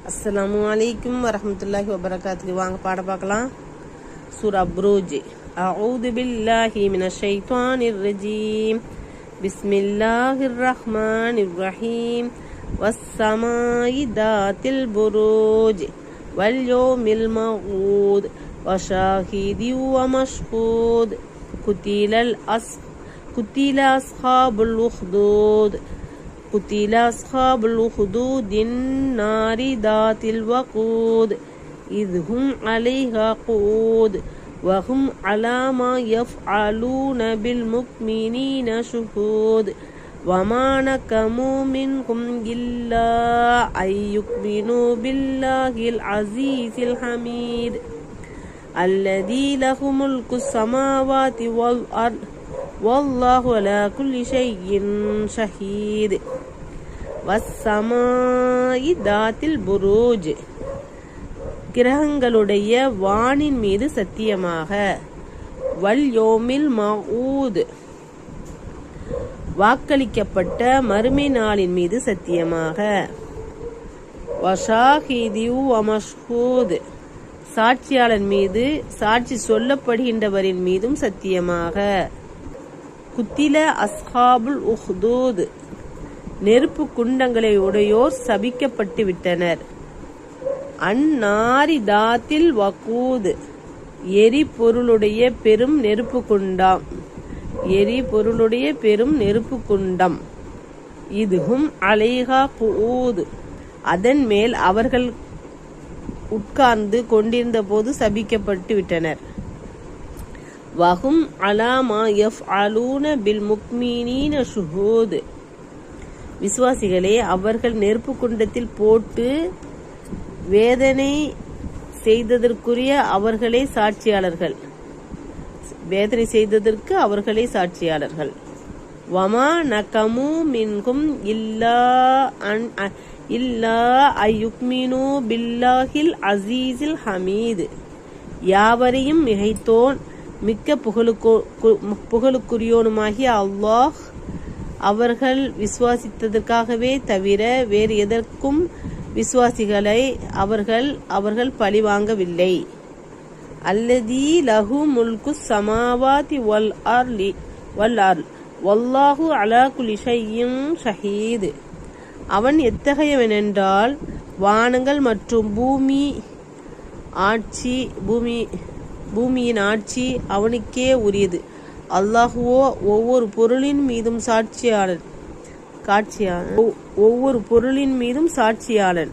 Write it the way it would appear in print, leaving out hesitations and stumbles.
அஸ்ஸலாமு அலைக்கும் வரஹ்மத்துல்லாஹி வபரகாத்துஹு. வாங்க பாட பார்க்கலாம். சூரா புரூஜ். அஊது பில்லாஹி மினஷ் ஷைத்தானிர் ரஜீம். பிஸ்மில்லாஹிர் ரஹ்மானிர் ரஹீம். வஸ்ஸமாஇ தாத்தில் புரூஜ் வல் யௌமில் மவ்ஊத் வஷாஹிதி வமஷ்ஹூத் குத்தில அஸ்ஹாபுல் உஹ்தூத் قتل أصحاب الأخدود النار ذات الوقود إذ هم عليها قعود وهم على ما يفعلون بالمؤمنين شهود وما نقموا منهم إلا أن يؤمنوا بالله العزيز الحميد الذي له ملك السماوات والأرض والله على كل شيء شهيد வஸ்ஸமாஇ தாத்தில் புரூஜ். கிரகங்களுடைய வானின் மீது சத்தியமாக. வல் யௌமில் மவ்ஊத் வாக்களிக்கப்பட்ட மறுமை நாளின் மீது சத்தியமாக. வஷாஹிதி வமஷ்ஹூத் சாட்சியாளன் மீது சாட்சி சொல்லப்படுகின்றவரின் மீதும் சத்தியமாக. குத்தில அஸ்ஹாபுல் உஹ்தூத் நெருப்பு குண்டங்களை உடையோர் சபிக்கப்பட்டு விட்டனர். அந்நாரி தாத்தில் வகூத் எரிபொருளுடைய பெரும் நெருப்பு குண்டம். இதுவும் அலைஹா குஊத் அதன் மேல் அவர்கள் உட்கார்ந்து கொண்டிருந்த போது சபிக்கப்பட்டு விட்டனர். வஹும் அலா மா யஃஅலூன பில் முக்மினீன ஷுஹூத் விசுவாசிகளே, அவர்கள் நெருப்பு குண்டத்தில் போட்டு வேதனை செய்ததற்குரிய அவர்களே சாட்சியாளர்கள். வமா நகமு மின்ஹும் இல்லா அய்யுக்மினு பில்லாஹில் அசீஸில் ஹமீத் யாவரையும் மிகைத்தோன் மிக்க புகழுக்குரியோனுமாகிய அல்லாஹ் அவர்கள் விசுவாசித்ததற்காகவே தவிர வேறு எதற்கும் விசுவாசிகளை அவர்கள் பழிவாங்கவில்லை. அல்லதி லஹு முல்கு ஸமாவாதி வல் அர்லி வல்லாஹு அலா குல்லி ஷைஇன் ஷஹீத் அவன் எத்தகையவனென்றால் வானங்கள் மற்றும் பூமியின் ஆட்சி அவனுக்கே உரியது. அல்லாஹுவோ ஒவ்வொரு பொருளின் மீதும் சாட்சியாளன்.